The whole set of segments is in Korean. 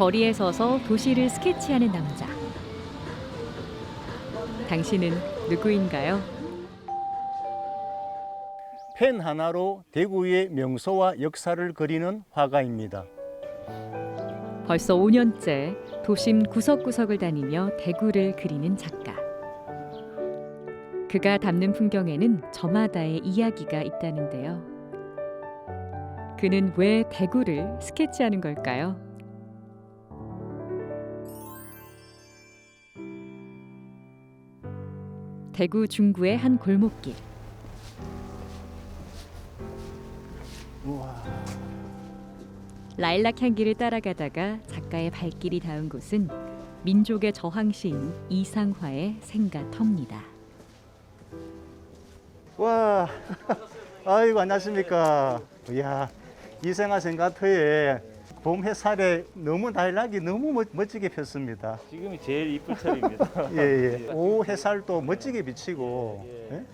거리에 서서 도시를 스케치하는 남자. 당신은 누구인가요? 펜 하나로 대구의 명소와 역사를 그리는 화가입니다. 벌써 5년째 도심 구석구석을 다니며 대구를 그리는 작가. 그가 담는 풍경에는 저마다의 이야기가 있다는데요. 그는 왜 대구를 스케치하는 걸까요? 대구 중구의 한 골목길. 우와. 라일락 향기를 따라가다가 작가의 발길이 닿은 곳은 민족의 저항시인 이상화의 생가터입니다. 와, 아이고 안녕하십니까. 이야, 이생화 생가터에 봄 햇살에 너무 라일락이 너무 멋지게 폈습니다. 지금이 제일 이쁠 철입니다. 예, 예. 오후 햇살도 멋지게 비치고. 예. 예?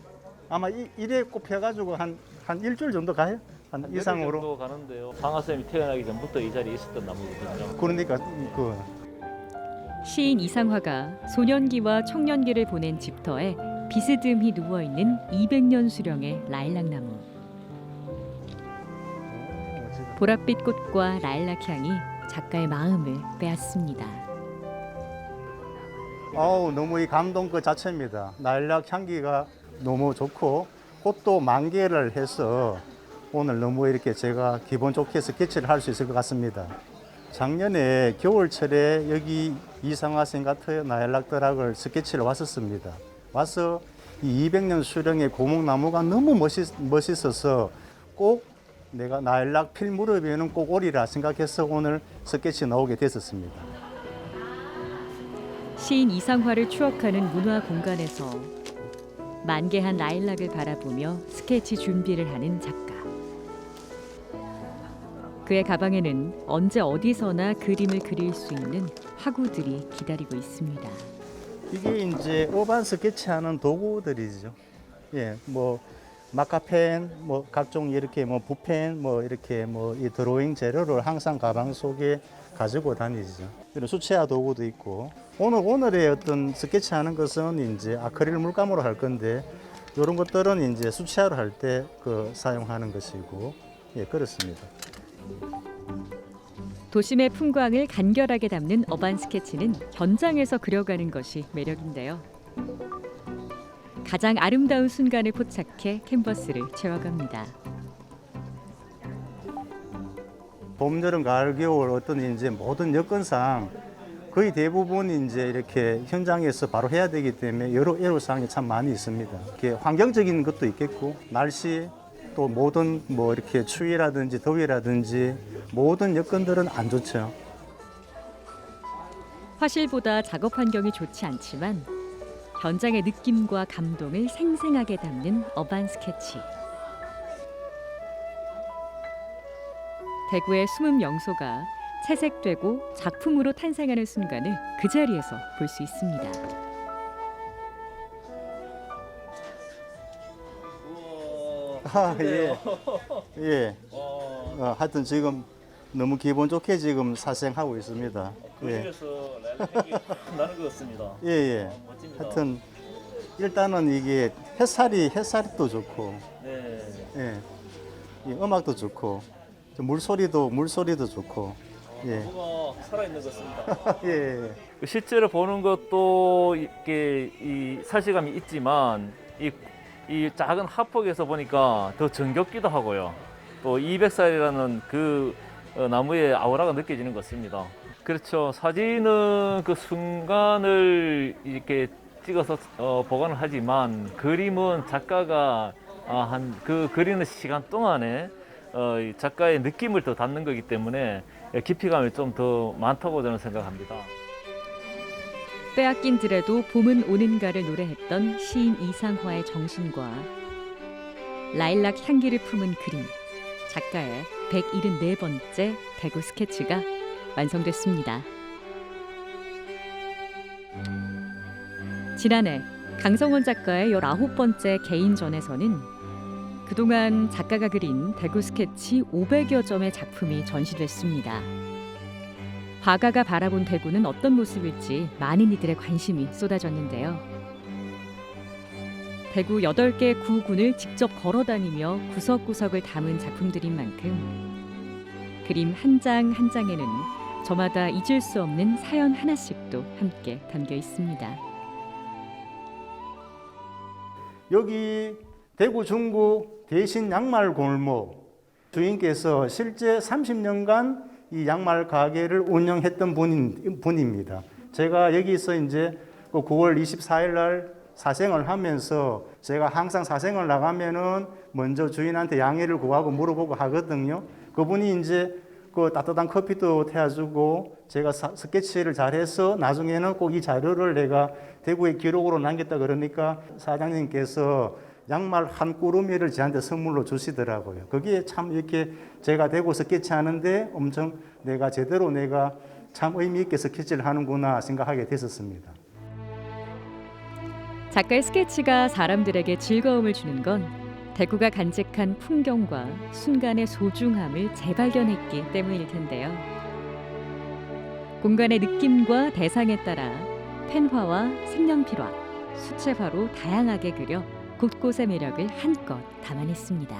아마 이래 꽃 펴가지고 한 일주일 정도 가요? 한 이상으로. 정도 가는데요. 상하쌤이 태어나기 전부터 이 자리에 있었던 나무거든요. 그러니까 그 시인 이상화가 소년기와 청년기를 보낸 집터에 비스듬히 누워있는 200년 수령의 라일락나무. 보랏빛 꽃과 라일락 향이 작가의 마음을 빼앗습니다. 아우 너무 이 감동 그 자체입니다. 라일락 향기가 너무 좋고 꽃도 만개를 해서 오늘 너무 이렇게 제가 기분 좋게 스케치를 할 수 있을 것 같습니다. 작년에 겨울철에 여기 이상화 생가터 라일락더락을 스케치를 왔었습니다. 와서 이 200년 수령의 고목나무가 너무 멋있어서 꼭 내가 라일락 필 무렵에는 꼭 오리라 생각해서 오늘 스케치 나오게 됐었습니다. 시인 이상화를 추억하는 문화 공간에서 만개한 라일락을 바라보며 스케치 준비를 하는 작가. 그의 가방에는 언제 어디서나 그림을 그릴 수 있는 화구들이 기다리고 있습니다. 이게 이제 어반 스케치하는 도구들이죠. 예, 뭐 마카펜, 뭐 각종 이렇게 뭐 붓펜, 뭐 이렇게 뭐 이 드로잉 재료를 항상 가방 속에 가지고 다니죠. 이런 수채화 도구도 있고 오늘의 어떤 스케치하는 것은 이제 아크릴 물감으로 할 건데 이런 것들은 이제 수채화로 할 때 그 사용하는 것이고 예 그렇습니다. 도심의 풍광을 간결하게 담는 어반 스케치는 현장에서 그려가는 것이 매력인데요. 가장 아름다운 순간을 포착해 캔버스를 채워갑니다. 봄, 여름, 가을, 겨울 어떤 이제 모든 여건상 거의 대부분 이제 이렇게 현장에서 바로 해야 되기 때문에 여러 애로사항이 참 많이 있습니다. 이렇게 환경적인 것도 있겠고 날씨 또 모든 뭐 이렇게 추위라든지 더위라든지 모든 여건들은 안 좋죠. 화실보다 작업 환경이 좋지 않지만 현장의 느낌과 감동을 생생하게 담는 어반 스케치. 대구의 숨은 명소가 채색되고 작품으로 탄생하는 순간을 그 자리에서 볼 수 있습니다. 아, 예. 예. 하여튼 지금 너무 기분 좋게 지금 사생하고 있습니다. 예. 도심에서 라일락이 나는 것 같습니다. 예, 예. 멋집니다. 하여튼 일단은 이게 햇살이 또 좋고 네. 예. 이 음악도 좋고 물소리도 좋고 예. 나무가 살아있는 것 같습니다. 예. 실제로 보는 것도 이게 이 사실감이 있지만 이 작은 합폭에서 보니까 더 정겹기도 하고요. 또 200살이라는 그 나무의 아우라가 느껴지는 것 같습니다. 그렇죠. 사진은 그 순간을 이렇게 찍어서 보관을 하지만 그림은 작가가 한 그 그리는 시간 동안에 이 작가의 느낌을 더 담는 거기 때문에 깊이감이 좀 더 많다고 저는 생각합니다. 빼앗긴 들에도 봄은 오는가를 노래했던 시인 이상화의 정신과 라일락 향기를 품은 그림, 작가의 174번째 대구 스케치가 완성됐습니다. 지난해 강성원 작가의 19번째 개인전에서는 그동안 작가가 그린 대구 스케치 500여 점의 작품이 전시됐습니다. 화가가 바라본 대구는 어떤 모습일지 많은 이들의 관심이 쏟아졌는데요. 대구 8개 구군을 직접 걸어다니며 구석구석을 담은 작품들인 만큼 그림 한 장 한 장에는 저마다 잊을 수 없는 사연 하나씩도 함께 담겨 있습니다. 여기 대구 중구 대신 양말 골목 주인께서 실제 30년간 이 양말 가게를 운영했던 분입니다. 제가 여기서 이제 9월 24일 날 사생을 하면서 제가 항상 사생을 나가면은 먼저 주인한테 양해를 구하고 물어보고 하거든요. 그분이 이제 그 따뜻한 커피도 태워주고 제가 스케치를 잘해서 나중에는 꼭 이 자료를 내가 대구의 기록으로 남겼다 그러니까 사장님께서 양말 한 꾸러미를 저한테 선물로 주시더라고요. 거기에 참 이렇게 제가 대구 스케치하는데 엄청 내가 제대로 내가 참 의미 있게 스케치를 하는구나 생각하게 됐었습니다. 작가의 스케치가 사람들에게 즐거움을 주는 건 대구가 간직한 풍경과 순간의 소중함을 재발견했기 때문일 텐데요. 공간의 느낌과 대상에 따라 펜화와 색연필화, 수채화로 다양하게 그려 곳곳의 매력을 한껏 담아냈습니다.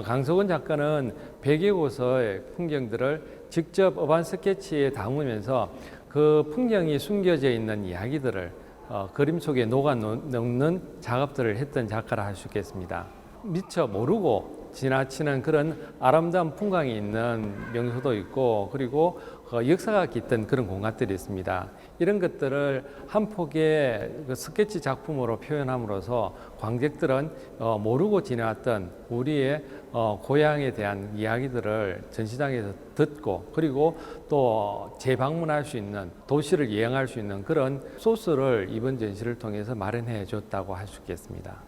강석원 작가는 100여 곳의 풍경들을 직접 어반 스케치에 담으면서 그 풍경이 숨겨져 있는 이야기들을 그림 속에 녹아넣는 작업들을 했던 작가라 할 수 있겠습니다. 미처 모르고 지나치는 그런 아름다운 풍광이 있는 명소도 있고 그리고 역사가 깃든 그런 공간들이 있습니다. 이런 것들을 한 폭의 스케치 작품으로 표현함으로써 관객들은 모르고 지나왔던 우리의 고향에 대한 이야기들을 전시장에서 듣고 그리고 또 재방문할 수 있는 도시를 여행할 수 있는 그런 소스를 이번 전시를 통해서 마련해 줬다고 할 수 있겠습니다.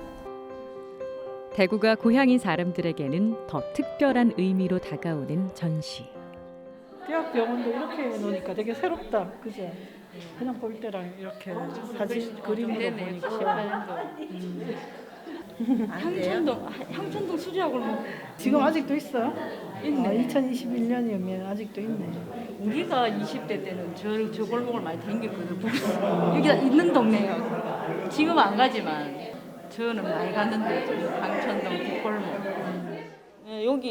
대구가 고향인 사람들에게는 더 특별한 의미로 다가오는 전시. 대학병원도 이렇게 해놓으니까 되게 새롭다, 그죠? 그냥 볼 때랑 이렇게 사진 그림으로 보니까. 향천동 수지학골목 지금 아직도 있어요? 있네. 2021년이면 아직도 있네. 우리가 20대 때는 저 골목을 많이 다녔거든. 여기가 있는 동네예요. 지금 안 가지만 저는 많이 갔는데 향천동 뒷골목.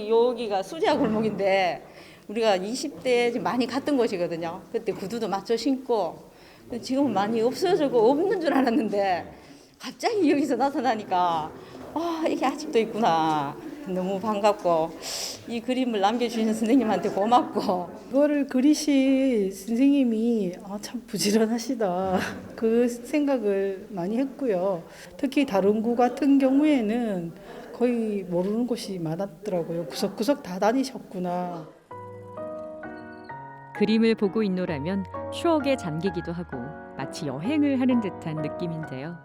여기가 수지학 골목인데 우리가 20대에 많이 갔던 곳이거든요. 그때 구두도 맞춰 신고 지금은 많이 없어지고 없는 줄 알았는데 갑자기 여기서 나타나니까 이게 아직도 있구나. 너무 반갑고 이 그림을 남겨주신 선생님한테 고맙고 이거를 그리신 선생님이 참 부지런하시다. 그 생각을 많이 했고요. 특히 다른 구 같은 경우에는 거의 모르는 곳이 많았더라고요. 구석구석 다 다니셨구나. 그림을 보고 있노라면 추억에 잠기기도 하고 마치 여행을 하는 듯한 느낌인데요.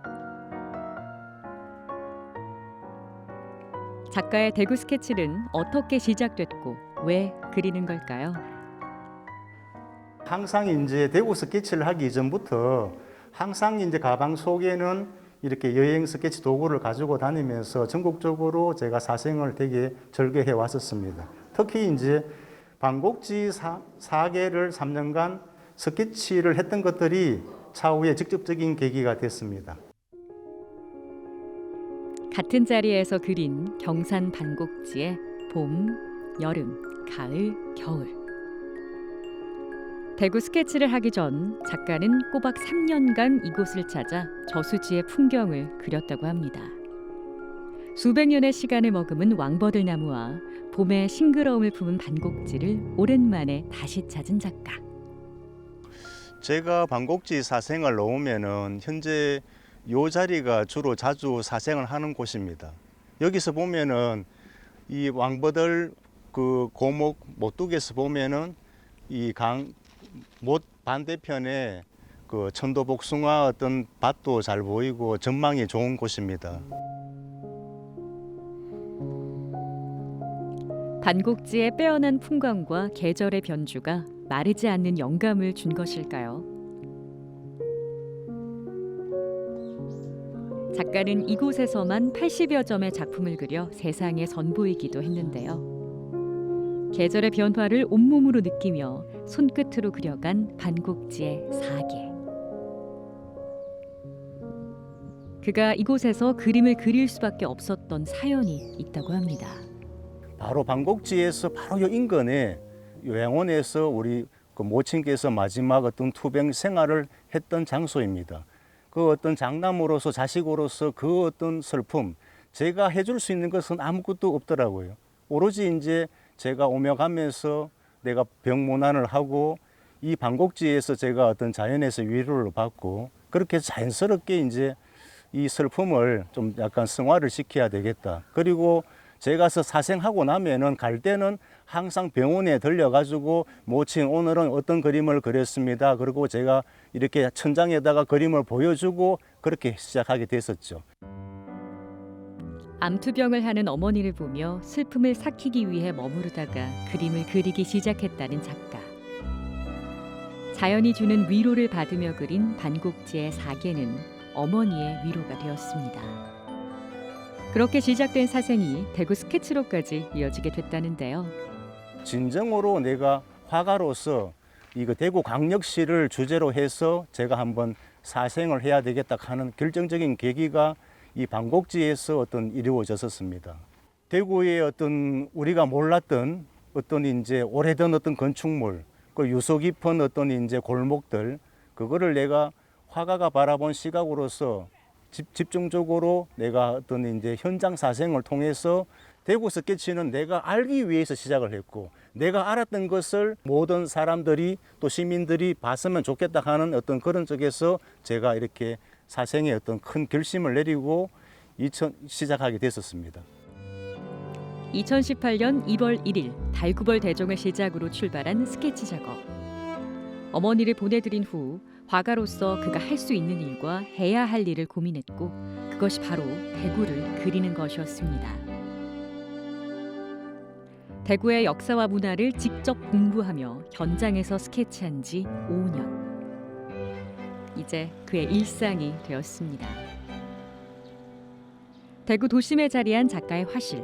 작가의 대구 스케치는 어떻게 시작됐고 왜 그리는 걸까요? 항상 이제 대구 스케치를 하기 이전부터 항상 이제 가방 속에는 이렇게 여행 스케치 도구를 가지고 다니면서 전국적으로 제가 사생을 되게 절개해 왔었습니다. 특히 이제 반곡지 4개를 3년간 스케치를 했던 것들이 차후에 직접적인 계기가 됐습니다. 같은 자리에서 그린 경산 반곡지의 봄, 여름, 가을, 겨울. 대구 스케치를 하기 전 작가는 꼬박 3년간 이곳을 찾아 저수지의 풍경을 그렸다고 합니다. 수백 년의 시간을 머금은 왕버들 나무와 봄의 싱그러움을 품은 반곡지를 오랜만에 다시 찾은 작가. 제가 반곡지 사생을 놓으면은 현재 이 자리가 주로 자주 사생을 하는 곳입니다. 여기서 보면은 이 왕버들 그 고목 못둑에서 보면은 이 강 못 반대편에 그 천도복숭아 어떤 밭도 잘 보이고 전망이 좋은 곳입니다. 반곡지의 빼어난 풍광과 계절의 변주가 마르지 않는 영감을 준 것일까요? 작가는 이곳에서만 80여 점의 작품을 그려 세상에 선보이기도 했는데요. 계절의 변화를 온몸으로 느끼며 손끝으로 그려간 반곡지의 사계. 그가 이곳에서 그림을 그릴 수밖에 없었던 사연이 있다고 합니다. 바로 반곡지에서 바로 요 인근에 요양원에서 우리 그 모친께서 마지막 어떤 투병 생활을 했던 장소입니다. 그 어떤 장남으로서 자식으로서 그 어떤 슬픔, 제가 해줄 수 있는 것은 아무것도 없더라고요. 오로지 이제 제가 오며 가면서 내가 병문안을 하고 이 반곡지에서 제가 어떤 자연에서 위로를 받고 그렇게 자연스럽게 이제 이 슬픔을 좀 약간 승화를 시켜야 되겠다. 그리고 제가 사생하고 나면은 갈 때는 항상 병원에 들려가지고 모친 오늘은 어떤 그림을 그렸습니다. 그리고 제가 이렇게 천장에다가 그림을 보여주고 그렇게 시작하게 됐었죠. 암투병을 하는 어머니를 보며 슬픔을 삭히기 위해 머무르다가 그림을 그리기 시작했다는 작가. 자연이 주는 위로를 받으며 그린 반곡지의 사계는 어머니의 위로가 되었습니다. 그렇게 시작된 사생이 대구 스케치로까지 이어지게 됐다는데요. 진정으로 내가 화가로서 이거 대구 광역시를 주제로 해서 제가 한번 사생을 해야 되겠다 하는 결정적인 계기가 이 반곡지에서 어떤 이루어졌었습니다. 대구의 어떤 우리가 몰랐던 어떤 이제 오래된 어떤 건축물, 그 유서 깊은 어떤 이제 골목들, 그거를 내가 화가가 바라본 시각으로서 집중적으로 내가 어떤 이제 현장 사생을 통해서 대구 스케치는 내가 알기 위해서 시작을 했고, 내가 알았던 것을 모든 사람들이 또 시민들이 봤으면 좋겠다 하는 어떤 그런 쪽에서 제가 이렇게 사생의 어떤 큰 결심을 내리고 시작하게 됐었습니다. 2018년 1월 1일 달구벌 대종을 시작으로 출발한 스케치 작업. 어머니를 보내드린 후 화가로서 그가 할 수 있는 일과 해야 할 일을 고민했고, 그것이 바로 대구를 그리는 것이었습니다. 대구의 역사와 문화를 직접 공부하며 현장에서 스케치한 지 5년. 이제 그의 일상이 되었습니다. 대구 도심에 자리한 작가의 화실.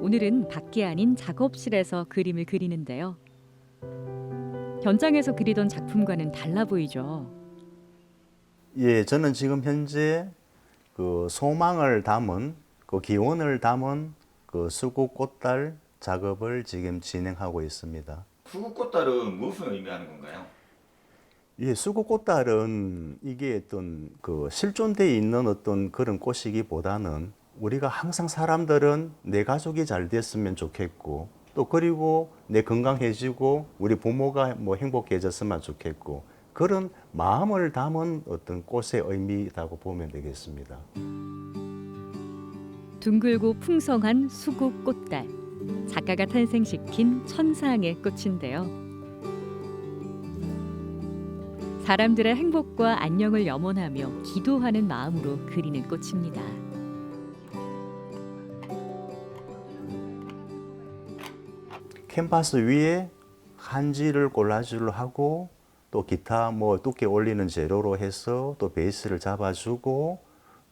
오늘은 밖이 아닌 작업실에서 그림을 그리는데요. 현장에서 그리던 작품과는 달라 보이죠. 예, 저는 지금 현재 그 소망을 담은 그 기원을 담은 그 수국 꽃달 작업을 지금 진행하고 있습니다. 수국 꽃달은 무엇을 의미하는 건가요? 예, 수국 꽃달은 이게 어떤 그 실존되어 있는 어떤 그런 꽃이기보다는 우리가 항상 사람들은 내 가족이 잘 됐으면 좋겠고, 또 그리고 내 건강해지고 우리 부모가 뭐 행복해졌으면 좋겠고, 그런 마음을 담은 어떤 꽃의 의미라고 보면 되겠습니다. 둥글고 풍성한 수국 꽃달. 작가가 탄생시킨 천상의 꽃인데요. 사람들의 행복과 안녕을 염원하며 기도하는 마음으로 그리는 꽃입니다. 캔버스 위에 한지를 콜라주를 하고 또 기타 뭐 두께 올리는 재료로 해서 또 베이스를 잡아주고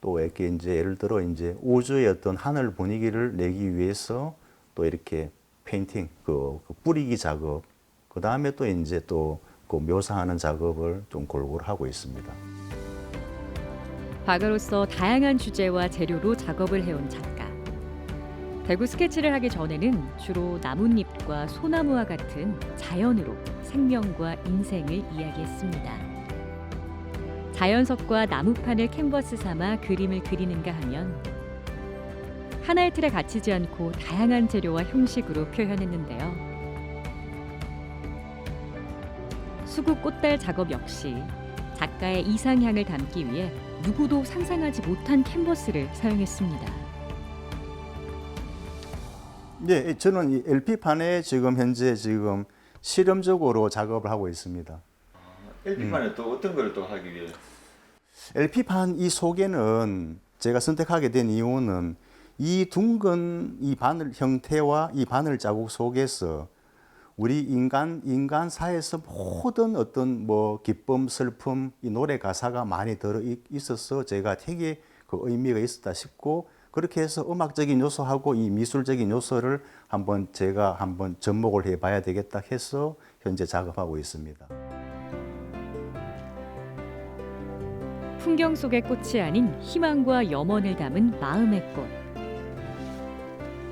또 이렇게 이제 예를 들어 이제 우주의 어떤 하늘 분위기를 내기 위해서 또 이렇게 페인팅 그 뿌리기 작업, 그 다음에 또 이제 또 그 묘사하는 작업을 좀 골고루 하고 있습니다. 화가로서 다양한 주제와 재료로 작업을 해온 작가. 대구 스케치를 하기 전에는 주로 나뭇잎과 소나무와 같은 자연으로 생명과 인생을 이야기했습니다. 자연석과 나무판을 캔버스 삼아 그림을 그리는가 하면 하나의 틀에 갇히지 않고 다양한 재료와 형식으로 표현했는데요. 수국 꽃달 작업 역시 작가의 이상향을 담기 위해 누구도 상상하지 못한 캔버스를 사용했습니다. 네, 저는 이 LP판에 지금 현재 지금 실험적으로 작업을 하고 있습니다. LP판에 또 어떤 걸 또 하기 위해? LP판 이 속에는 제가 선택하게 된 이유는 이 둥근 이 바늘 형태와 이 바늘 자국 속에서 우리 인간사에서 모든 어떤 뭐 기쁨, 슬픔, 이 노래 가사가 많이 들어 있어서 제가 되게 그 의미가 있었다 싶고, 그렇게 해서 음악적인 요소하고 이 미술적인 요소를 제가 한번 접목을 해봐야 되겠다 해서 현재 작업하고 있습니다. 풍경 속의 꽃이 아닌 희망과 염원을 담은 마음의 꽃.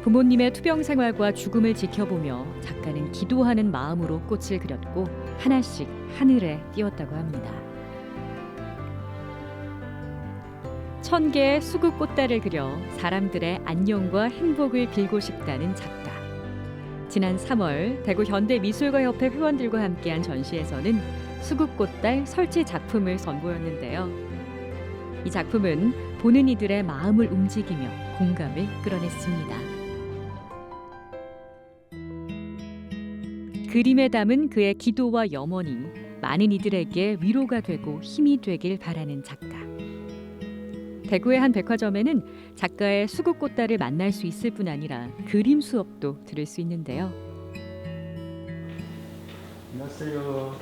부모님의 투병 생활과 죽음을 지켜보며 작가는 기도하는 마음으로 꽃을 그렸고 하나씩 하늘에 띄웠다고 합니다. 1000개의 수국 꽃다를 그려 사람들의 안녕과 행복을 빌고 싶다는 작가. 지난 3월 대구 현대미술가협회 회원들과 함께한 전시에서는 수국 꽃달 설치 작품을 선보였는데요. 이 작품은 보는 이들의 마음을 움직이며 공감을 끌어냈습니다. 그림에 담은 그의 기도와 염원이 많은 이들에게 위로가 되고 힘이 되길 바라는 작가. 대구의 한 백화점에는 작가의 수국 꽃달을 만날 수 있을 뿐 아니라 그림 수업도 들을 수 있는데요. 안녕하세요.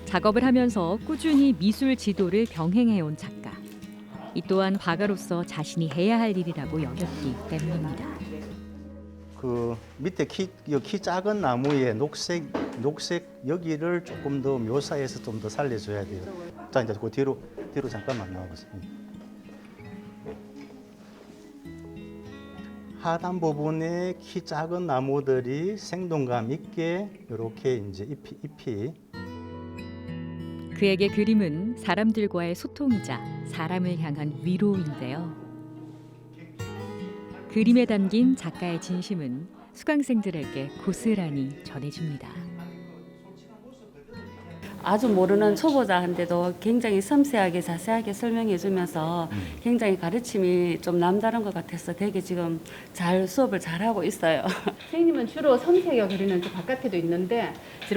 작업을 하면서 꾸준히 미술 지도를 병행해온 작가. 이 또한 화가로서 자신이 해야 할 일이라고 여겼기 때문입니다. 그 밑에 키 작은 나무의 녹색 여기를 조금 더 묘사해서 좀 더 살려줘야 돼요. 자, 이제 그 뒤로 잠깐만 나와보세요. 하단 부분에 키 작은 나무들이 생동감 있게 이렇게 이제 잎이 그에게 그림은 사람들과의 소통이자 사람을 향한 위로인데요. 그림에 담긴 작가의 진심은 수강생들에게 고스란히 전해집니다. 아주 모르는 초보자한테도 굉장히 섬세하게 자세하게 설명해 주면서 굉장히 가르침이 좀 남다른 것 같아서 되게 지금 잘 수업을 잘하고 있어요. 선생님은 주로 섬세하게 그리는 저 바깥에도 있는데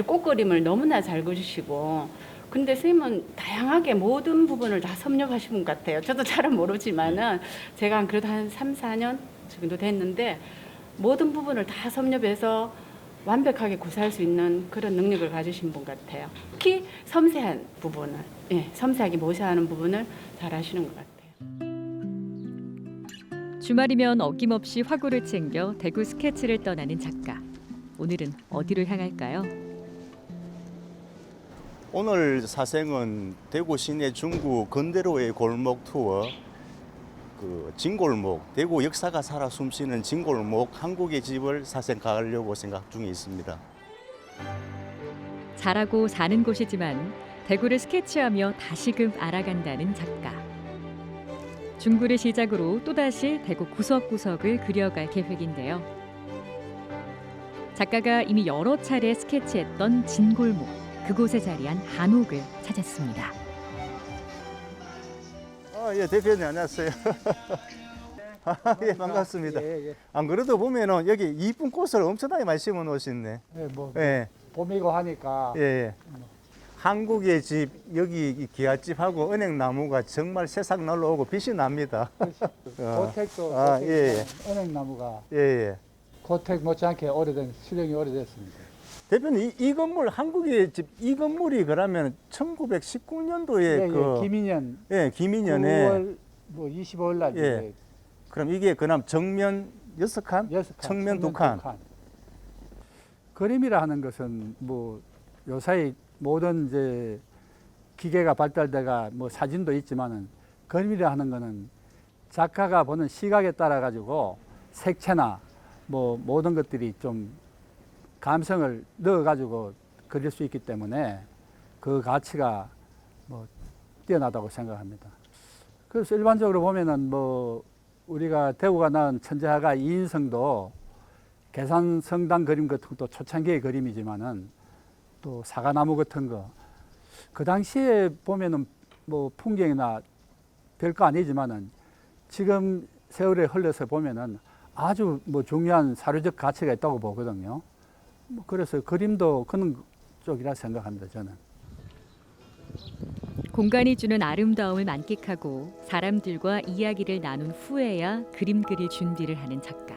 꽃 그림을 너무나 잘 그리시고 근데 선생님은 다양하게 모든 부분을 다 섭렵하신 분 같아요. 저도 잘은 모르지만은 제가 그래도 한 3, 4년 정도 됐는데 모든 부분을 다 섭렵해서 완벽하게 구사할 수 있는 그런 능력을 가지신 분 같아요. 특히 섬세한 부분을, 섬세하게 묘사하는 부분을 잘 하시는 것 같아요. 주말이면 어김없이 화구를 챙겨 대구 스케치를 떠나는 작가. 오늘은 어디를 향할까요? 오늘 사생은 대구 시내 중구 건대로의 골목 투어, 그 진골목, 대구 역사가 살아 숨쉬는 진골목 한국의 집을 사생 가려고 생각 중에 있습니다. 자라고 사는 곳이지만 대구를 스케치하며 다시금 알아간다는 작가. 중구를 시작으로 또다시 대구 구석구석을 그려갈 계획인데요. 작가가 이미 여러 차례 스케치했던 진골목, 그곳에 자리한 한옥을 찾았습니다. 예, 대표님 안녕하세요. 예, 반갑습니다. 안 그래도 보면은 여기 이쁜 꽃을 엄청나게 많이 심어 놓으셨네. 예. 봄이고 하니까 예. 한국의 집 여기 이 기아집하고 은행나무가 정말 세상 날로 오고 빛이 납니다. 고택도 예. 은행나무가 예. 고택 못지않게 오래된 수령이 오래됐습니다. 대표님 이 건물 한국의 집 이 건물이 그러면 1919년도에 김인년 김인년에 9월 뭐 25일 날 예. 그럼 이게 그럼 정면 6칸, 6칸, 측면 2칸. 그림이라 하는 것은 뭐 요사이 모든 이제 기계가 발달돼가 뭐 사진도 있지만은 그림이라 하는 거는 작가가 보는 시각에 따라 가지고 색채나 뭐 모든 것들이 좀 감성을 넣어 가지고 그릴 수 있기 때문에 그 가치가 뭐 뛰어나다고 생각합니다. 그래서 일반적으로 보면은 뭐 우리가 대구가 낳은 천재화가 이인성도 계산 성당 그림 같은 것도 초창기의 그림이지만은 또 사과나무 같은 거 그 당시에 보면은 뭐 풍경이나 별거 아니지만은 지금 세월에 흘러서 보면은 아주 뭐 중요한 사료적 가치가 있다고 보거든요. 뭐 그래서 그림도 그런 쪽이라 생각합니다, 저는. 공간이 주는 아름다움을 만끽하고 사람들과 이야기를 나눈 후에야 그림 그릴 준비를 하는 작가.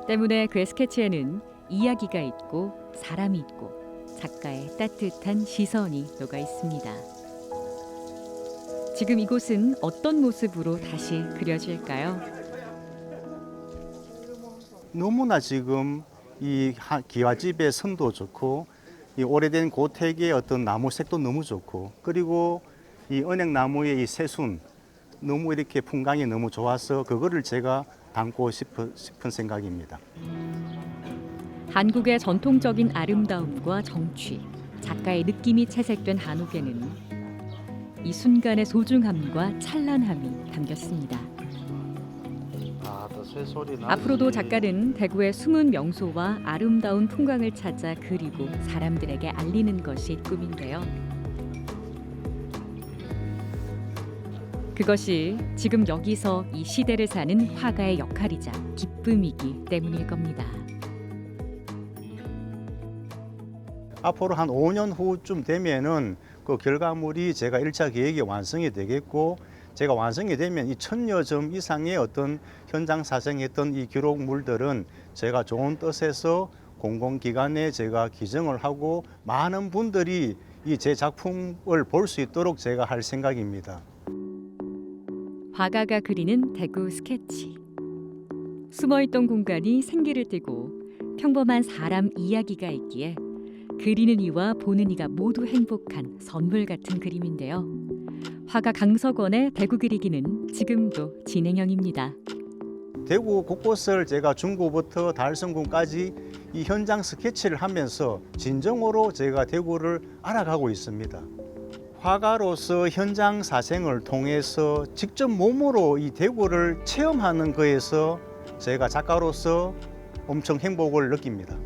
때문에 그의 스케치에는 이야기가 있고 사람이 있고 작가의 따뜻한 시선이 녹아 있습니다. 지금 이곳은 어떤 모습으로 다시 그려질까요? 너무나 지금 이 기와집의 선도 좋고 이 오래된 고택의 어떤 나무색도 너무 좋고 그리고 이 은행나무의 이 새순 너무 이렇게 풍광이 너무 좋아서 그거를 제가 담고 싶은 생각입니다. 한국의 전통적인 아름다움과 정취, 작가의 느낌이 채색된 한옥에는 이 순간의 소중함과 찬란함이 담겼습니다. 또 새소리 나. 앞으로도 작가는 대구의 숨은 명소와 아름다운 풍광을 찾아 그리고 사람들에게 알리는 것이 꿈인데요. 그것이 지금 여기서 이 시대를 사는 화가의 역할이자 기쁨이기 때문일 겁니다. 앞으로 한 5년 후쯤 되면은 그 결과물이 제가 1차 계획이 완성이 되겠고 제가 완성이 되면 이 1000여 점 이상의 어떤 현장 사생했던 이 기록물들은 제가 좋은 뜻에서 공공기관에 제가 기증을 하고 많은 분들이 이 제 작품을 볼 수 있도록 제가 할 생각입니다. 화가가 그리는 대구 스케치. 숨어있던 공간이 생기를 띠고 평범한 사람 이야기가 있기에 그리는 이와 보는 이가 모두 행복한 선물 같은 그림인데요. 화가 강석원의 대구 그리기는 지금도 진행형입니다. 대구 곳곳을 제가 중구부터 달성군까지 이 현장 스케치를 하면서 진정으로 제가 대구를 알아가고 있습니다. 화가로서 현장 사생을 통해서 직접 몸으로 이 대구를 체험하는 거에서 제가 작가로서 엄청 행복을 느낍니다.